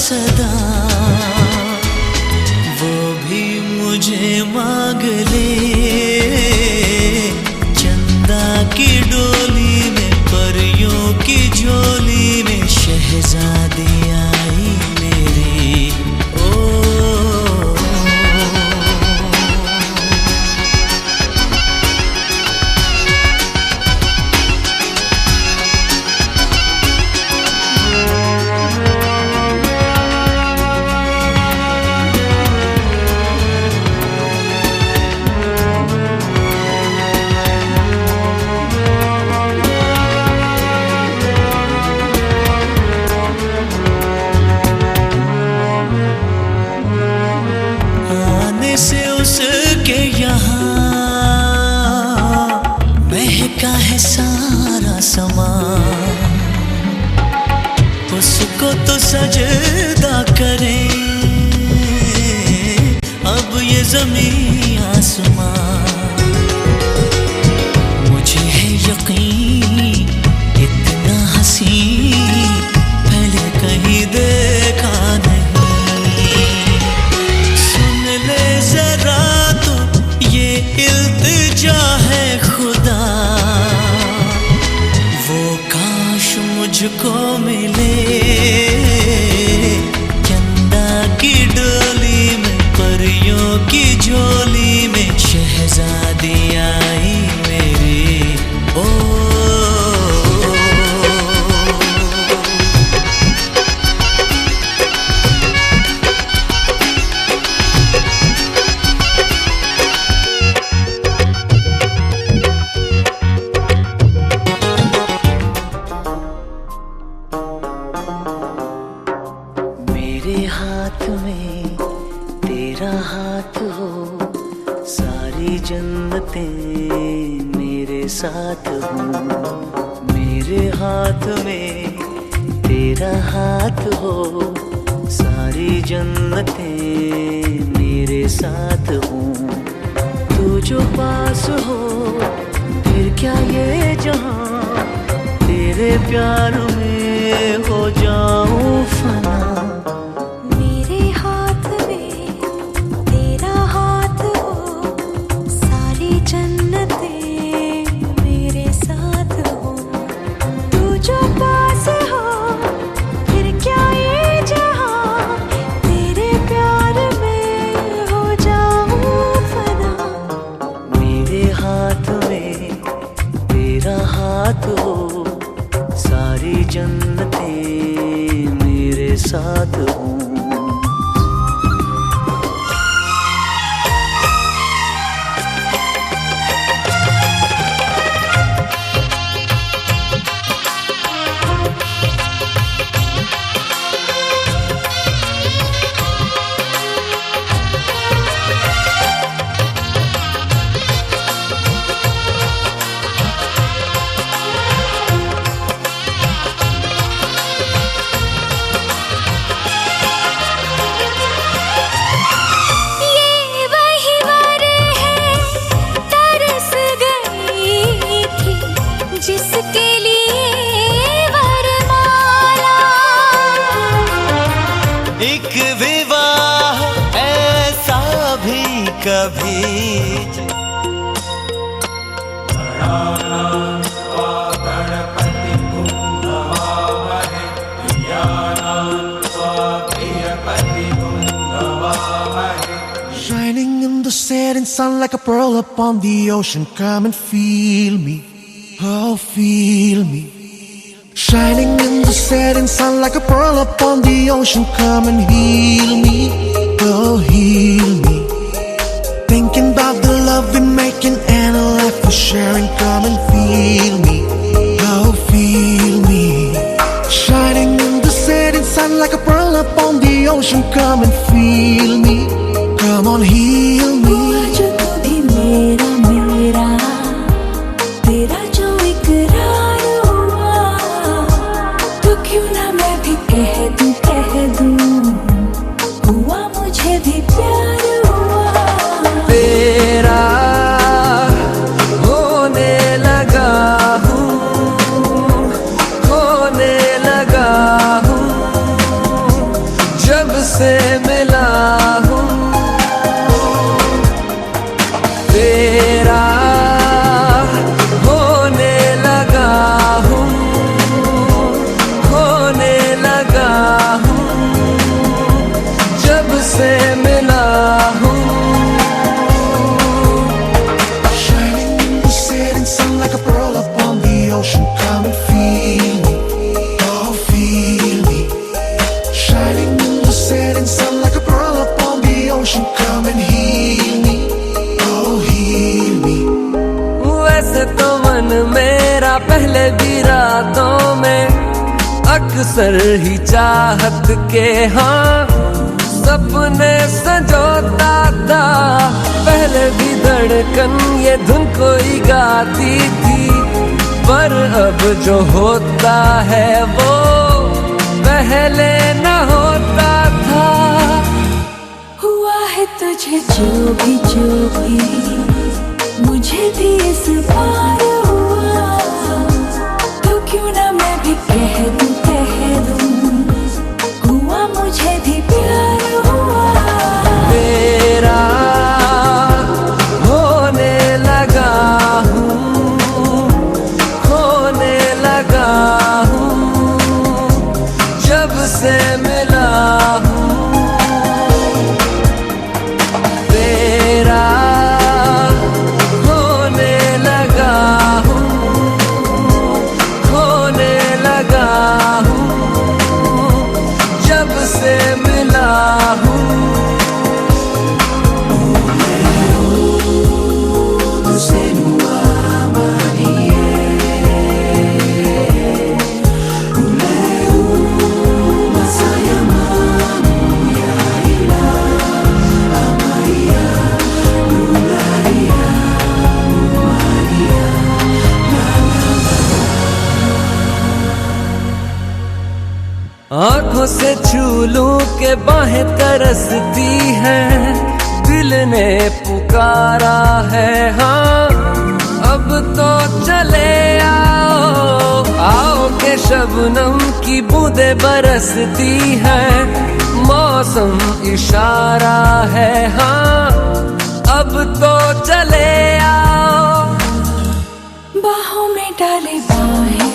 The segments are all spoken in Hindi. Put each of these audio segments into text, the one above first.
सदा, वो भी मुझे मांग ले। चंदा की डोली में, परियों की झोली में, शहजादी आई मेरी। ओ से उसके यहाँ महका है सारा समा, उसको तो सजदा करें अब ये ज़मीं आसमां। मुझे है यकीन इतना हसीन पहले कहीं देखा नहीं। जरा तो ये इल्तिजा है खुदा, वो काश मुझको मिले। चंदा की डोली में, परियों की झोली में, शहजादी आई मेरी। ओ मेरे हाथ में तेरा हाथ हो, सारी जन्नतें मेरे साथ हो। मेरे हाथ में तेरा हाथ हो, सारी जन्नतें मेरे साथ हो। तू जो पास हो फिर क्या ये जहां, तेरे प्यार में हो जाऊं फना। हाथ हो, सारी जन्नतें मेरे साथ हो। एक विवाह ऐसा भी कभी Shining in the setting sun like a pearl upon the ocean. Come and feel me, oh feel me. Shining in the setting sun like a pearl upon the ocean. Come and heal me, oh heal me. Thinking about the love we're making and a life we're sharing. Come and feel me, oh feel me. Shining in the setting sun like a pearl upon the ocean. Come and feel me, come on heal me. अक्सर ही चाहत के हाँ सपने संजोता था। पहले भी धड़कन ये धुन कोई गाती थी, पर अब जो होता है वो पहले न होता था। हुआ है तुझे जो भी मुझे भी इस बार हुआ, तो क्यों ना मैं भी कह दूं हुआ मुझे भी प्यार हुआ। तेरा होने लगा हूँ, खोने लगा हूँ, जब से मिला हूँ। तेरा होने लगा हूँ, खोने लगा हूँ, जब से मिला हूँ। आंखों से छू लूं के बाहें तरसती हैं, दिल ने पुकारा है हाँ अब तो चले आओ। आओ के शबनम की बूंदें बरसती हैं, मौसम इशारा है हाँ अब तो चले आओ। बाहों में डाले बाहें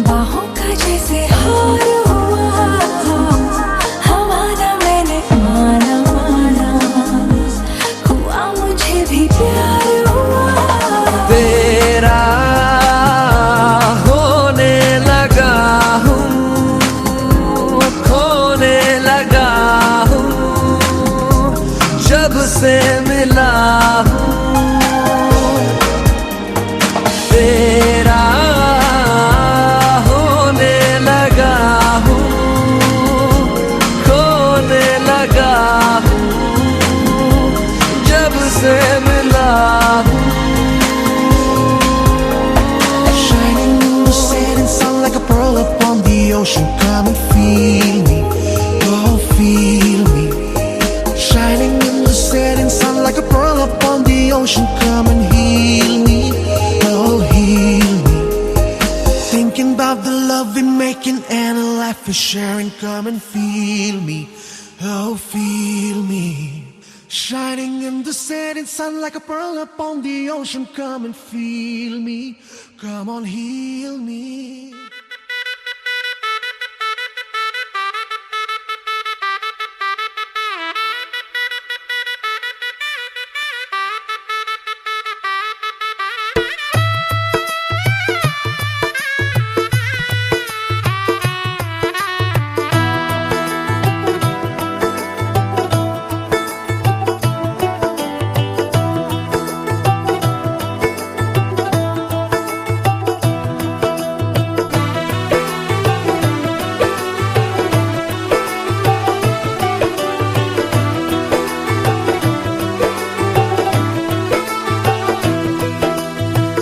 बाहों का जैसे हार हुआ, हमारा मैंने माना हुआ मुझे भी प्यार हुआ। तेरा होने लगा हूँ, खोने लगा हूँ, जब से मिला हूँ। तेरा Shining in the setting sun like a pearl upon the ocean. Come and feel me, oh feel me. Shining in the setting sun like a pearl upon the ocean. Come and heal me, oh heal me. Thinking about the love we're making and a life we're sharing. Come and feel me, oh feel me. Shining in the setting sun like a pearl upon the ocean. Come and feel me, come on heal me.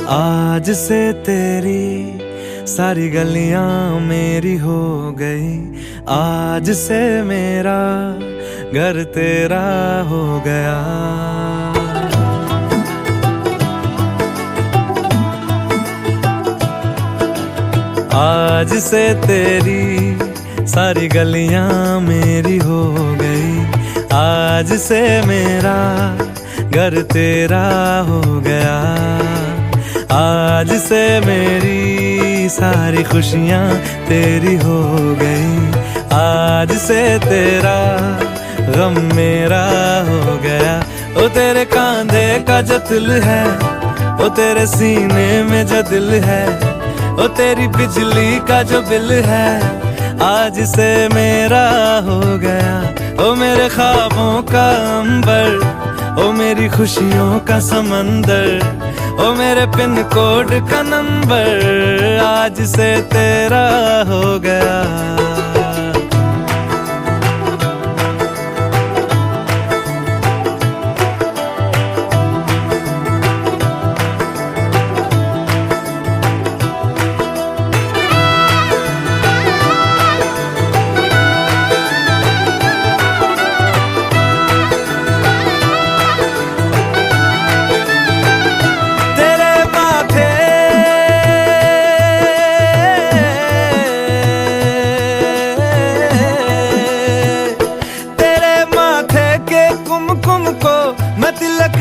आज से तेरी सारी गलियां मेरी हो गई, आज से मेरा घर तेरा हो गया। आज से तेरी सारी गलियां मेरी हो गई, आज से मेरा घर तेरा हो गया। आज से मेरी सारी खुशियाँ तेरी हो गई, आज से तेरा गम मेरा हो गया। ओ तेरे कांधे का जो दिल है, ओ तेरे सीने में जो दिल है, ओ तेरी बिजली का जो बिल है, आज से मेरा हो गया। ओ मेरे ख्वाबों का अंबर, ओ मेरी खुशियों का समंदर, ओ मेरे पिन कोड का नंबर आज से तेरा हो गया।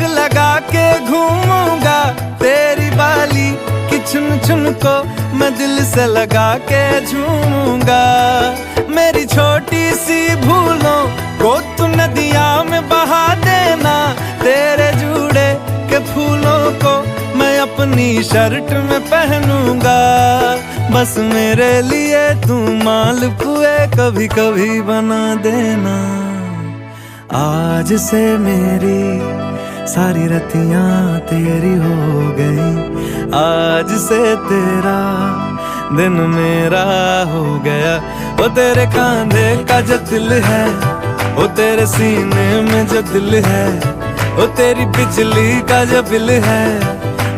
लगा के घूमूंगा तेरी बाली की चुन चुन को मैं दिल से लगा के झूमूंगा। मेरी छोटी सी भूलों को तू नदिया में बहा देना, तेरे जुड़े के फूलों को मैं अपनी शर्ट में पहनूंगा। बस मेरे लिए तू मालपुए कभी कभी बना देना। आज से मेरी सारी रतियां तेरी हो गई, आज से तेरा दिन मेरा हो गया। वो तेरे कांधे का जो दिल है, वो तेरे सीने में जो दिल है, वो तेरी बिजली का जो बिल है,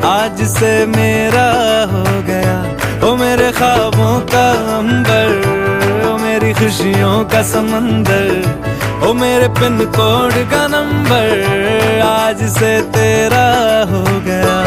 आज से मेरा हो गया। वो मेरे ख्वाबों का अंबर, वो मेरी खुशियों का समंदर, ओ मेरे पिन कोड का नंबर आज से तेरा हो गया।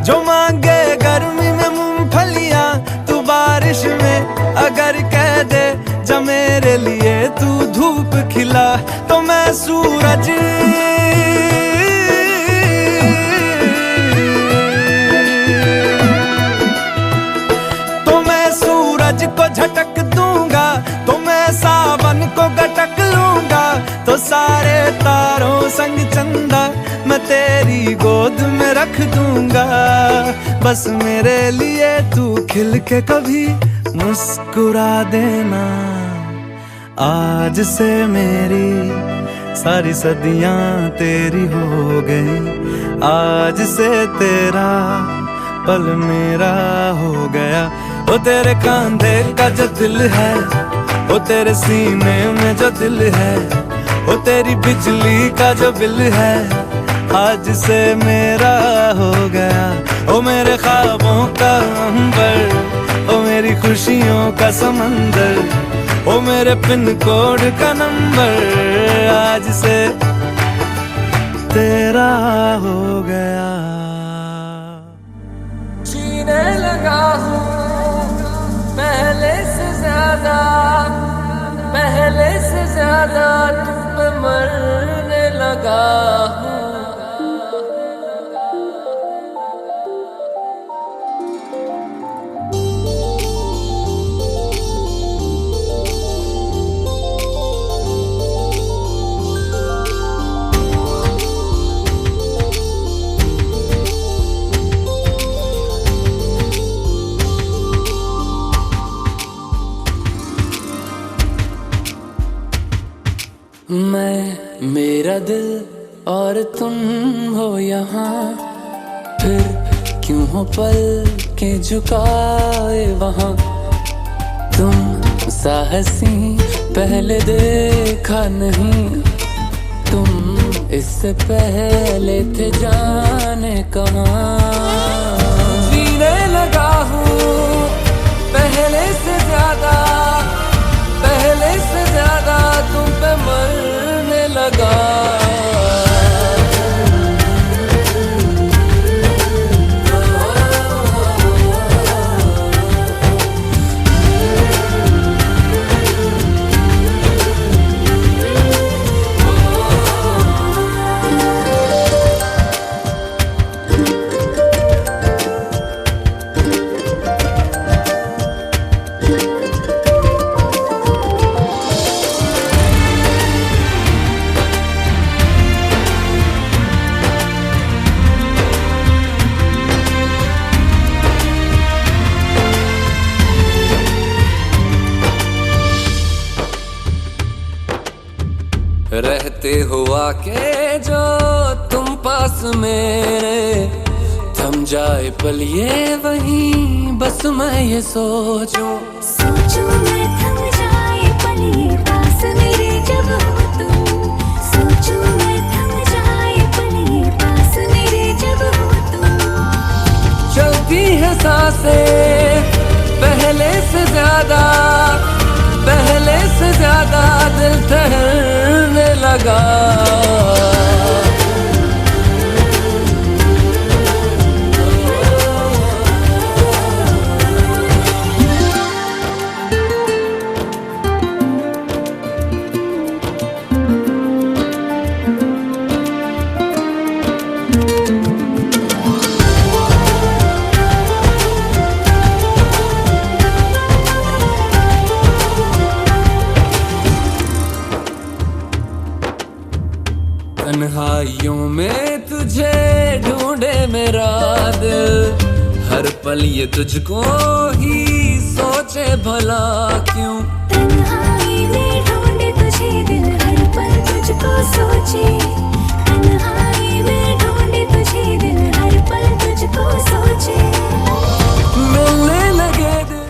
जो मांगे गर्मी में मूंगफलियां, तू बारिश में अगर कह दे जब मेरे लिए तू धूप खिला, तो मैं सूरज को झटक दूंगा, तो मैं सावन को गटक लूंगा। तो सारे तारों संग चंदा मैं तेरी गोद में रख दूंगा। बस मेरे लिए तू खिल के कभी मुस्कुरा देना। आज से मेरी सारी सदियां तेरी हो गई, आज से तेरा पल मेरा हो गया। वो तेरे कांधे का जो दिल है, वो तेरे सीने में जो दिल है, वो तेरी बिजली का जो बिल है, आज से मेरा हो गया। ओ मेरे ख्वाबों का अंबर, ओ मेरी खुशियों का समंदर, ओ मेरे पिन कोड का नंबर आज से तेरा हो गया। जीने लगा हूँ पहले से ज्यादा, पहले से ज्यादा तुम पे मरने लगा हूँ। मैं, मेरा दिल और तुम हो यहाँ, फिर क्यों हो पल के झुकाए वहाँ। तुम साहसी पहले देखा नहीं, तुम इससे पहले थे जाने कहाँ। जीने लगा हूँ पहले से ज्यादा, पहले से ज्यादा तुम पे मरने लगा। रहते हुआ के जो तुम पास मेरे, थम जाए पल ये वहीं बस मैं ये सोचूं। सोचूं मैं थम जाए पल ये पास मेरे जब हो तुम। सोचूं मैं थम जाए पल ये पास मेरे जब हो तुम। चलती है सांसें पहले से ज्यादा, पहले से ज्यादा दिल ठहरने लगा। तन्हाइयों में तुझे ढूंढे मेरा दिल, हर पल ये तुझको ही सोचे भला क्यों। तन्हाई में ढूंढे तुझे दिल, हर पल तुझको सोचे। तन्हाई में ढूंढे तुझे दिल, हर पल तुझको सोचे। मिलने लगे दिल।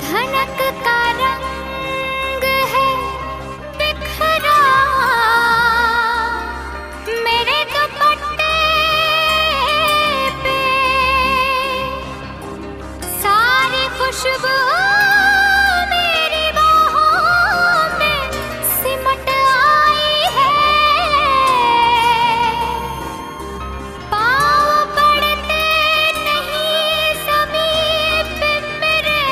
धनक का रंग है बिखरा मेरे दुपट्टे पे, सारी खुशबू मेरी बाहों में सिमट आई है। पाँव पड़ते नहीं ज़मीन पे मेरे,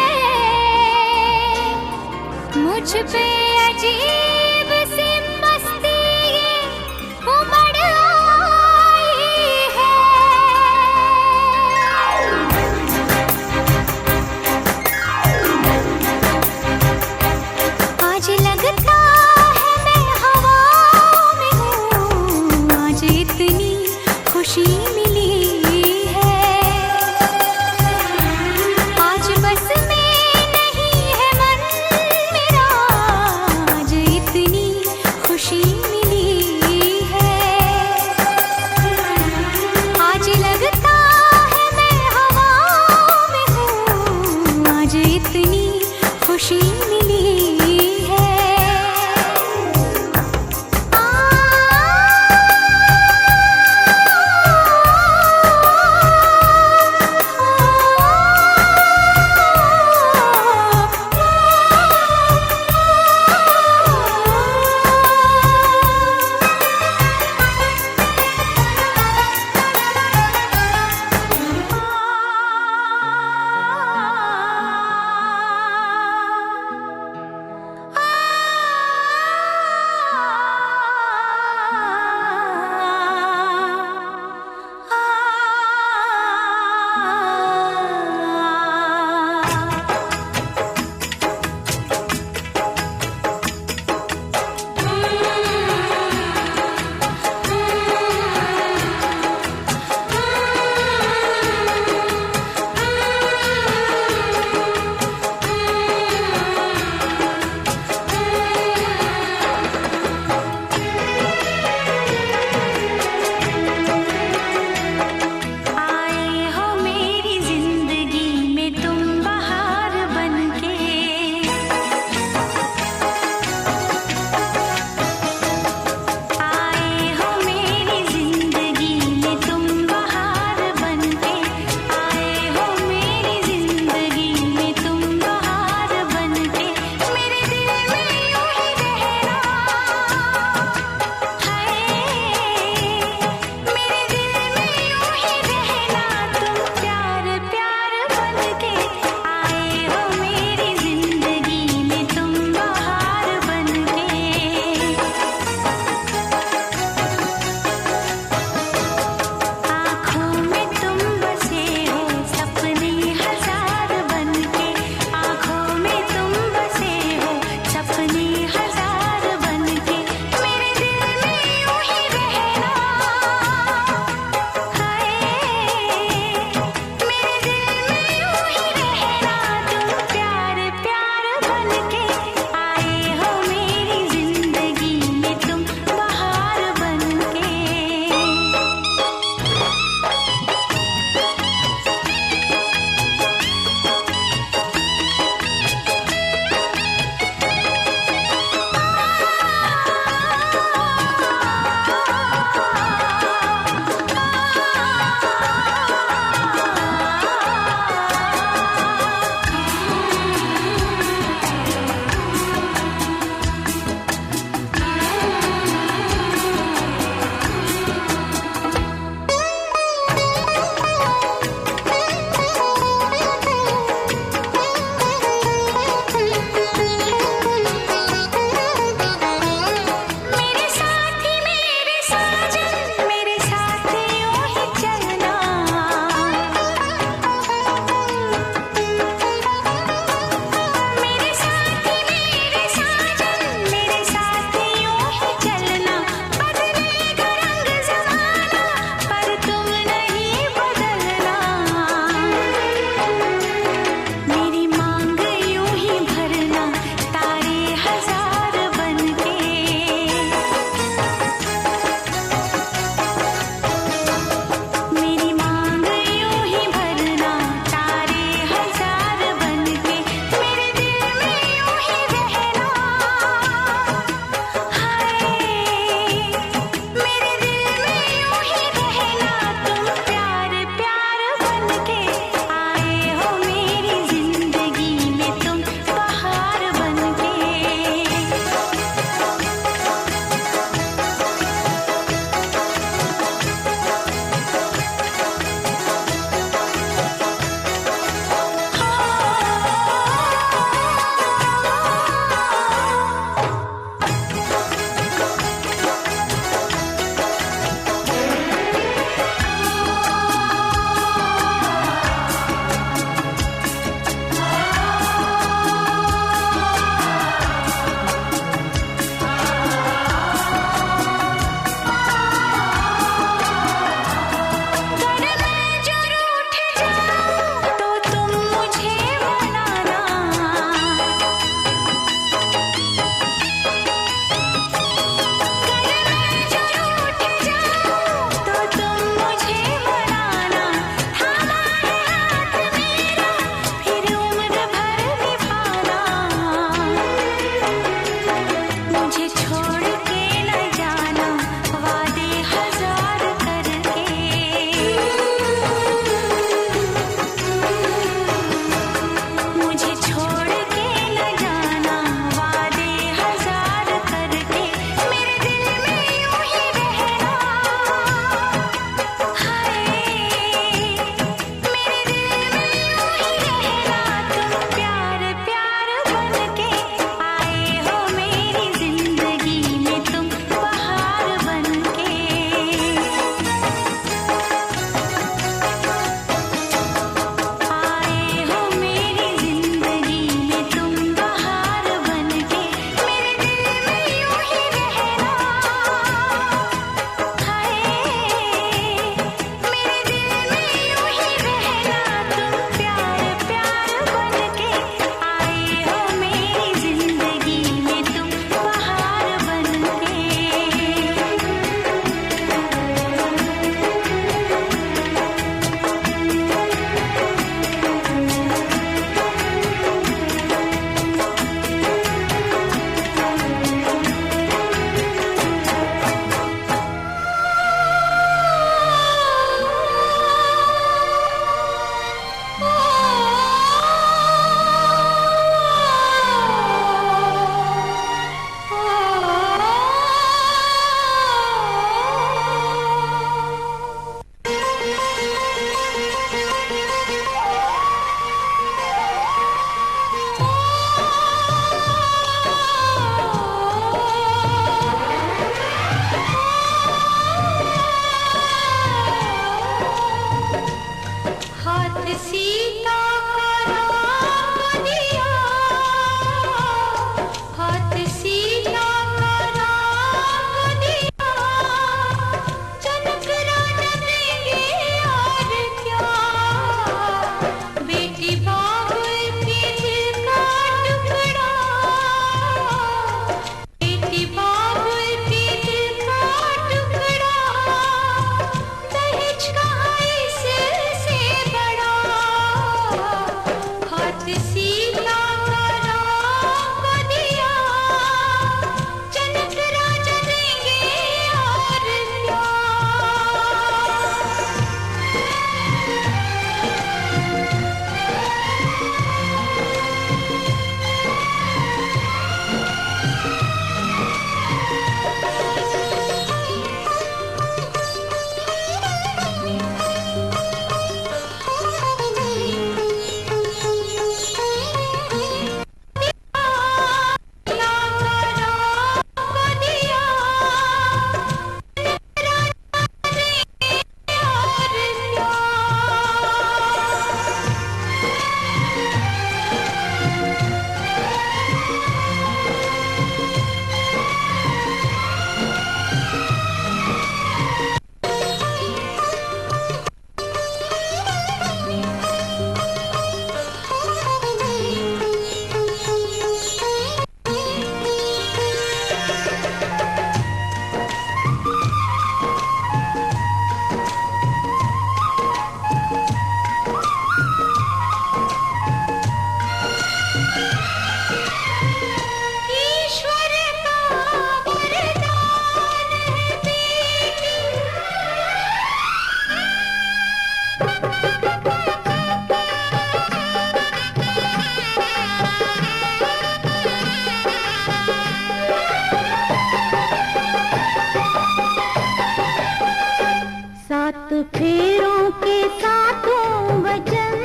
सात फेरों के सातों वचन,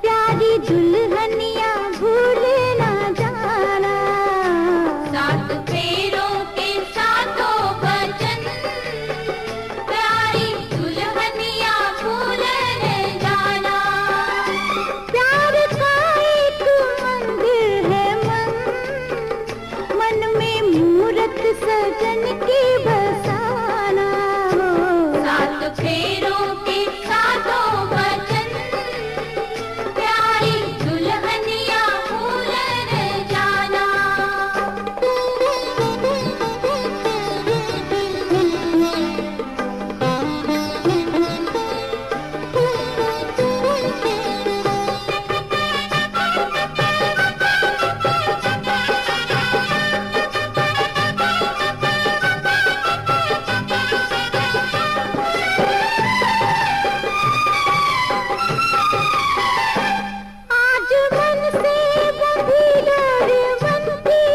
प्यारी दुल्हनिया भूल ना जाना। सात फेरों के सातों वचन, प्यारी दुल्हनिया भूल न जाना। प्यार का एक मंदिर है मन, मन में मूरत सजन की बसाना। सात फेरों के सातों वचन, प्यारी दुल्हनिया भूल न जाना। आज मन से बंधी डोर बनती,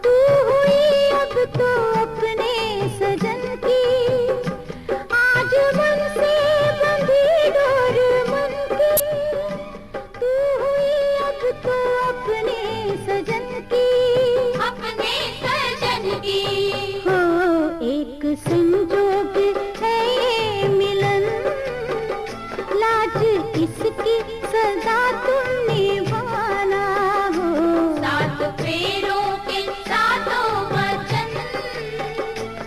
तू हुई अब तो अपने सजन की। आज मन से बंधी डोर बनती, तू हुई अब तो अपने सजन की। अपने सजन की हो एक संजोग है ये मिलन, लाज इसकी सदा तुम निभाना हो। सात फेरों के सातों वचन,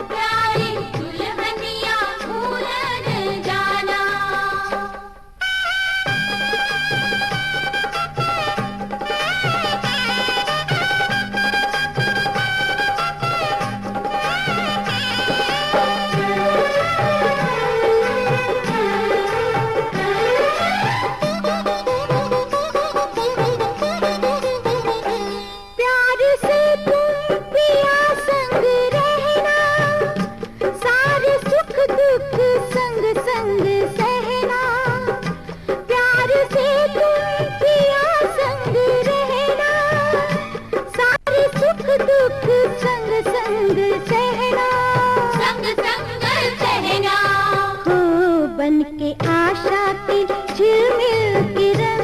प्यारी दुल्हनिया भूल न जाना। प्यार से तुम पिया संग रहना, सारे सुख दुख संग संग सहना। प्यार से तुम पिया संग रहना, सारे सुख दुख संग संग सहना। संग संग सहना हो बन के आशा की झिलमिल किरण,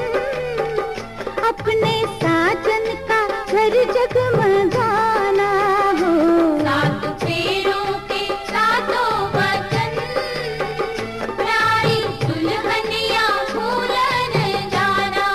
अपने साजन का घर जगमगाना हो। सात फेरों के सातों वचन, प्यारी दुल्हनिया भूल न जाना।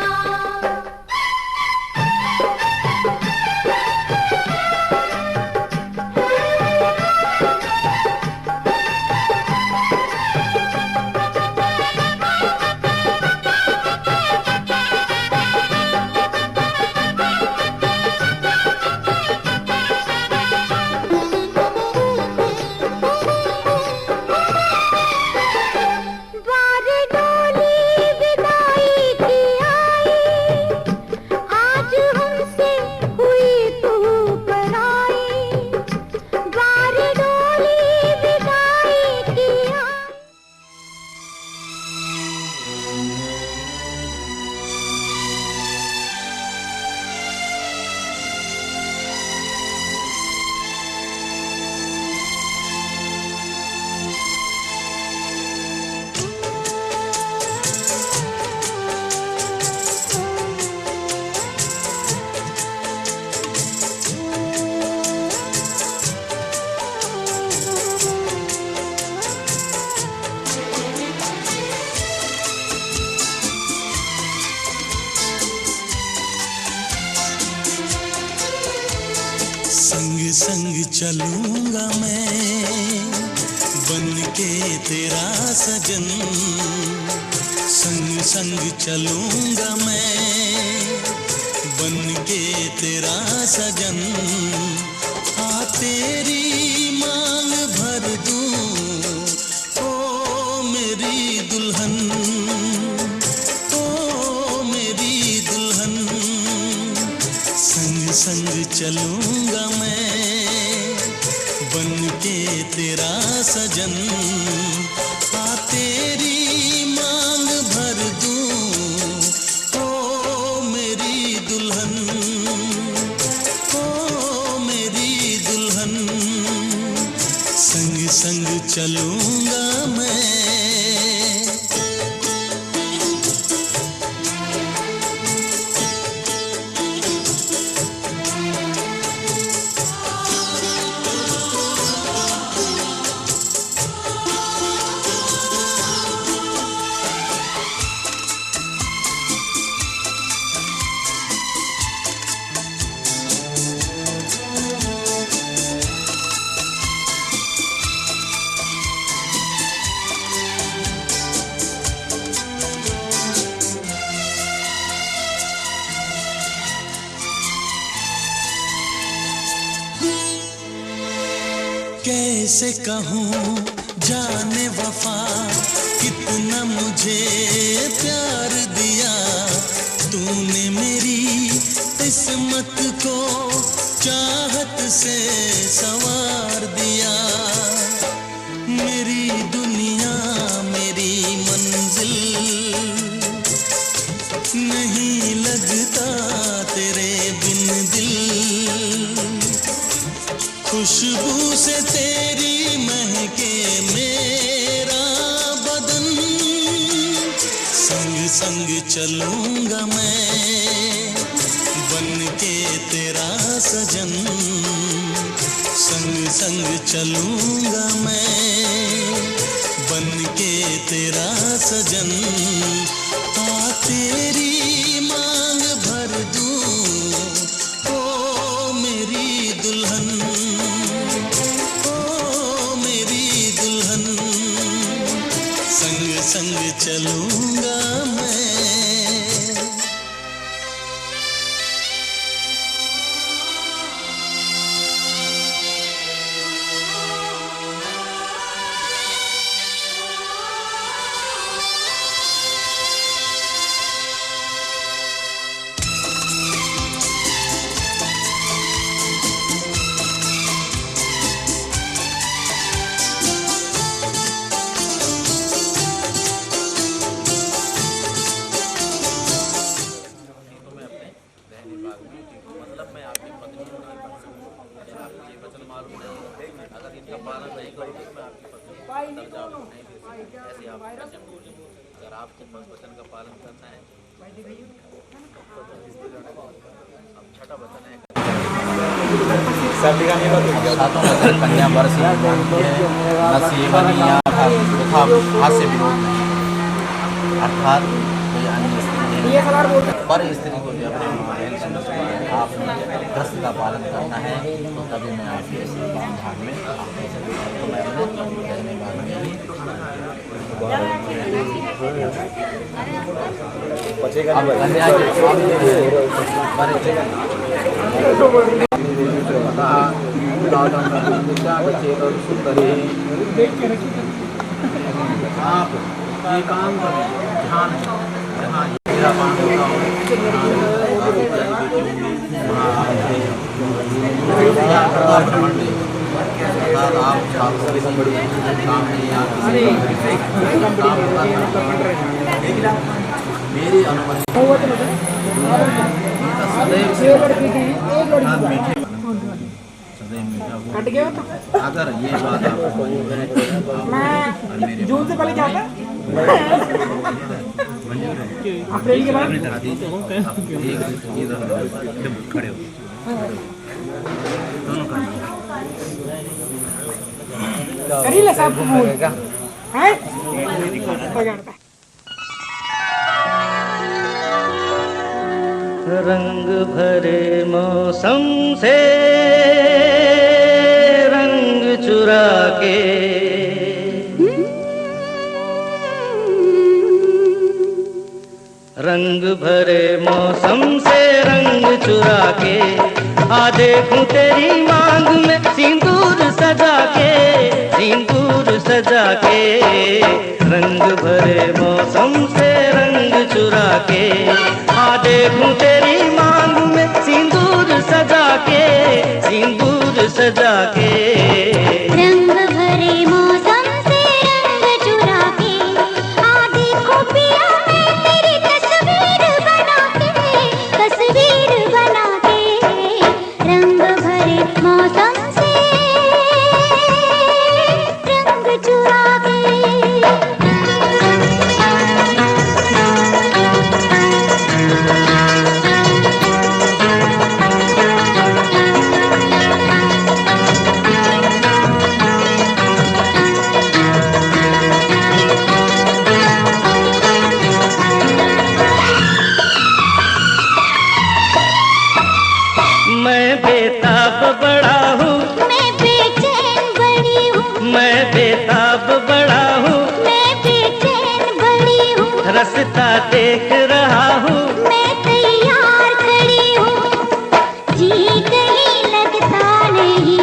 बारे डोली विदाई की आई, आज हमसे हुई तू पराई। बारे डोली विदाई की आई। संग संग चलूंगा मैं बन के तेरा सजन, संग संग चलूंगा मैं बन के तेरा सजन। आ तेरी मांग भर दूं ओ मेरी दुल्हन, ओ मेरी दुल्हन। संग संग चलूंगा मैं बन के तेरा सजन। आ तेरी मांग भर दूं ओ मेरी दुल्हन, ओ मेरी दुल्हन। संग संग चलूंगा मैं। कैसे कहूँ जाने वफा कितना मुझे प्यार दिया तूने मेरी किस्मत को चाहत से संवार दिया। मेरी दुनिया मेरी मंजिल नहीं लगता तेरे बिन दिल। खुशबू से तेरी महके मेरा बदन संग संग चलूंगा मैं बन के तेरा सजन। संग संग चलूंगा मैं बन के तेरा सजन। आ तेरी मांग भर दूं ओ मेरी दुल्हन संग संग चलूंगा मैं। अगर आपको वचन का पालन करना है अब छठा वचन है सातों वचन कन्या वर्ष नसीबनिया तथा हास्य विरोध नहीं अर्थात कोई अन्य स्त्री पर स्त्री को भी अपने बहन समझकर आपने दस्त का पालन करना है तो तभी मैं आपके भाग में तो मैं अपने कहने भाग में ही आप एकांत ध्यान जहाँ हीरा पान होता हो मेरी अनुमति अगर ये बात आपको जून से पहले जाता अप्रैल के बाद खड़े हो करीला साहब को बोलेगा हैं पकड़ता रंग भरे मौसम से रंग चुरा के रंग भरे मौसम से रंग चुरा के आ देखूं तेरी मांग में सिंदूर सजा के सिंदूर सजा के रंग भरे मौसम से रंग चुरा के आ देखूं तेरी मांग में सिंदूर सजा के सिंदूर सजा के रंग भरे मौसम से रंग चुरा के आ देखो पिया मैं तेरी तस्वीर बना के रंग भरे मौसम से रंग बेताब बड़ा हूँ, मैं बेचैन बड़ी हूँ, रास्ता देख रहा हूँ, मैं तैयार खड़ी हूँ, जी कहीं लगता नहीं,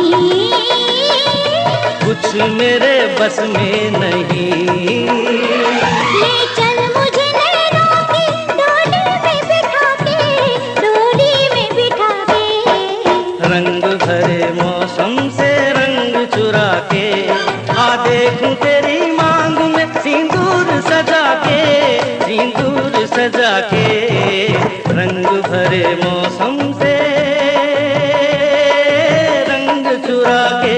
कुछ मेरे बस में नहीं। ले चल मुझे नैनों की डोली में बिठा के, डोली में बिठा के। रंग भरे मौसम से रंग चुरा के, आ देखूं तेरी मांग में सिंदूर सजा के, सिंदूर सजा के। रंग भरे मौसम से रंग चुरा के।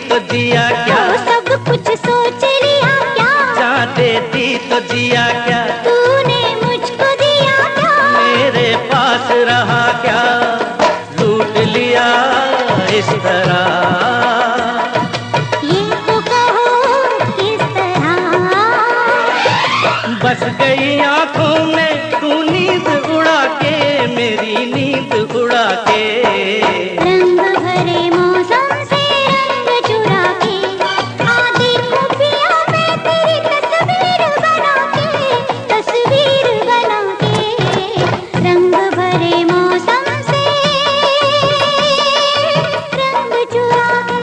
तो दिया क्या, सब कुछ सोच लिया क्या, चाहते दी तो दिया क्या, तूने मुझको दिया क्या, मेरे पास रहा क्या, लूट लिया इस तरह, ये तो कहो किस तरह। बस गई आंखों में तू नींद उड़ा के, मेरी नींद उड़ा के। रंग भरे मौसम से रंग चुरा के, आ देखूं पिया मैं तेरी तस्वीर बना के, तस्वीर बना के। रंग भरे मौसम से रंग चुरा के।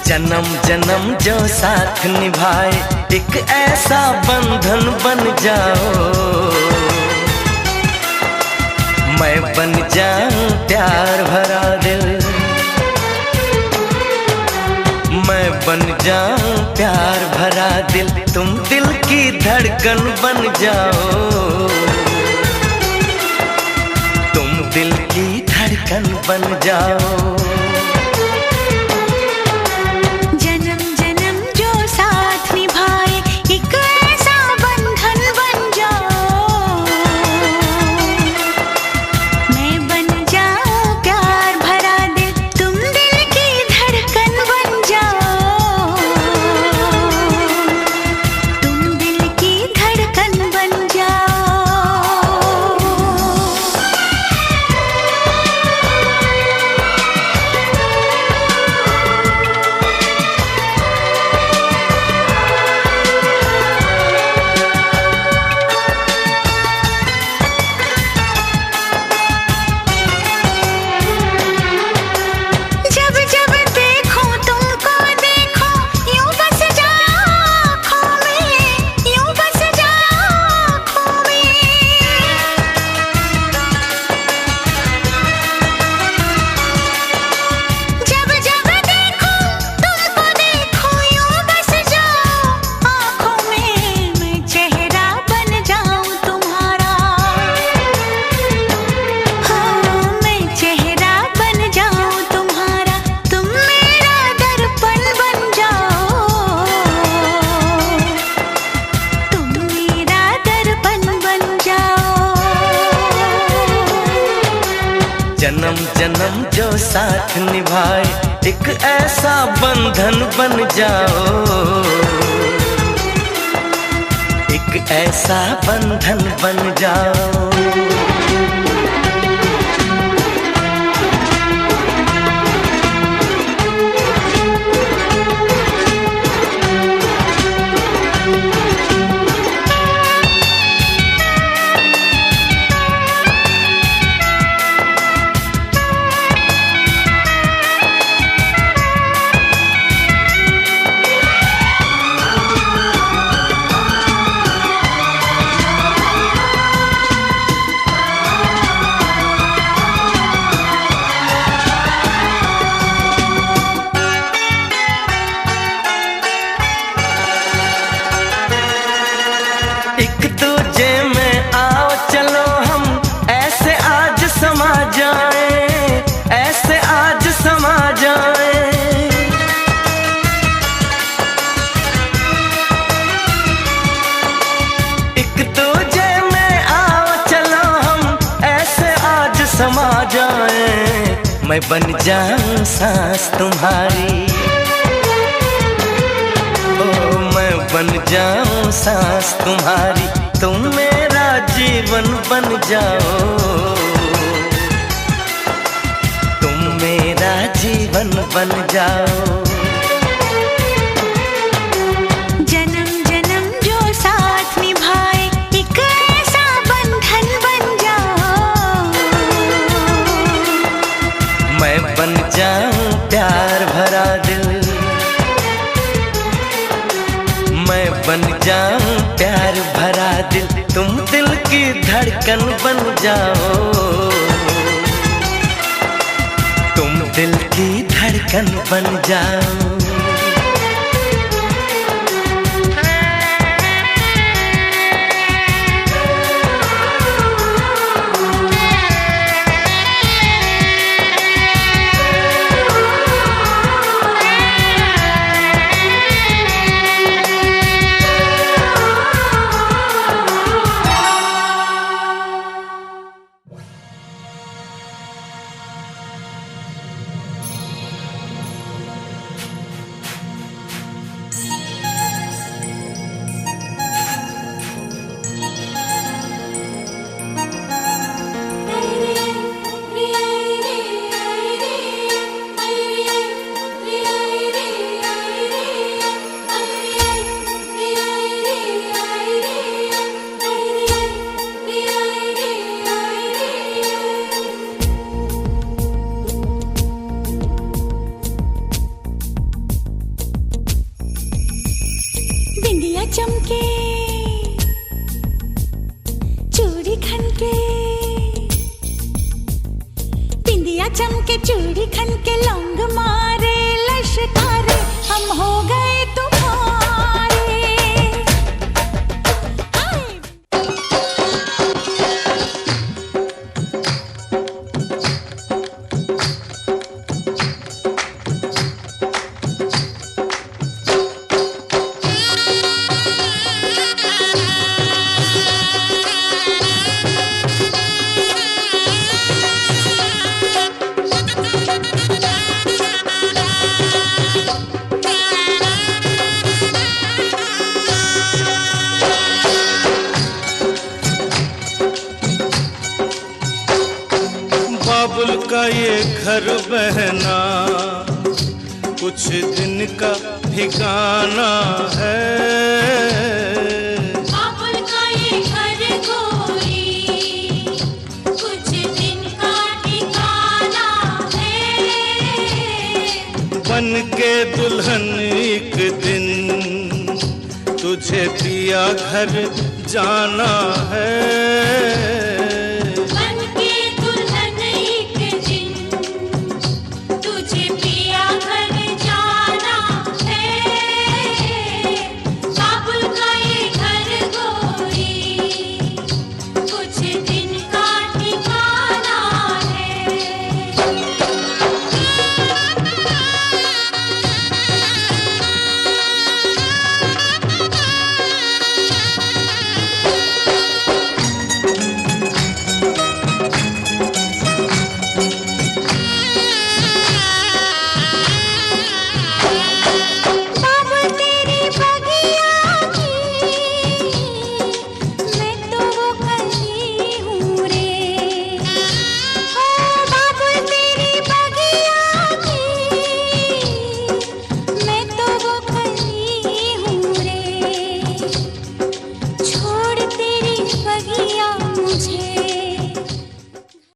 जन्म जन्म जो साथ निभाए, एक ऐसा बंधन बन जाओ, मैं बन जाऊं प्यार भरा दिल, मैं बन जाऊं प्यार भरा दिल, तुम दिल की धड़कन बन जाओ, तुम दिल की धड़कन बन जाओ। जन्म जन्म जो साथ निभाए, एक ऐसा बंधन बन जाओ, मैं बन जाऊं प्यार भरा दिल, तुम दिल की धड़कन बन जाओ, तुम दिल की धड़कन बन जाओ। जब जब देखूं तुमको देखूं, यूं बस जाओ आँखों में, यूं बस जाओ आँखों में। जब जब देखूं तुमको देखूं, यूं बस जाओ आँखों में, मैं चेहरा बन जाऊं तुम्हारा, हाँ मैं चेहरा बन जाऊं तुम्हारा, तुम मेरा दर्पण बन जाओ, तुम मेरा दर्पण बन जाओ। जन्म जन्म जो साथ निभाए, एक ऐसा बंधन बन जाओ, एक ऐसा बंधन बन जाओ। जाए, मैं बन जाऊं सांस तुम्हारी। ओ मैं बन जाऊं सांस तुम्हारी, तुम मेरा जीवन बन जाओ, तुम मेरा जीवन बन जाओ। जन्म जन्म जो साथ निभाए, एक ऐसा बंधन बन जाओ। मैं बन जाऊं प्यार भरा दिल, मैं बन जाऊं प्यार भरा दिल, तुम दिल की धड़कन बन जाओ, तुम दिल की धड़कन बन जाओ। बिंदिया चमके, चूड़ी खनके, बिंदिया चमके चूड़ी खनके, लौंग मारे लश्कारे, हम हो गए तुम्हारे। बाबुल का ये घर बहना कुछ दिन का ठिकाना है, बाबुल का ये घर गोरी कुछ दिन का ठिकाना है। बन के दुल्हन एक दिन तुझे पिया घर जाना है।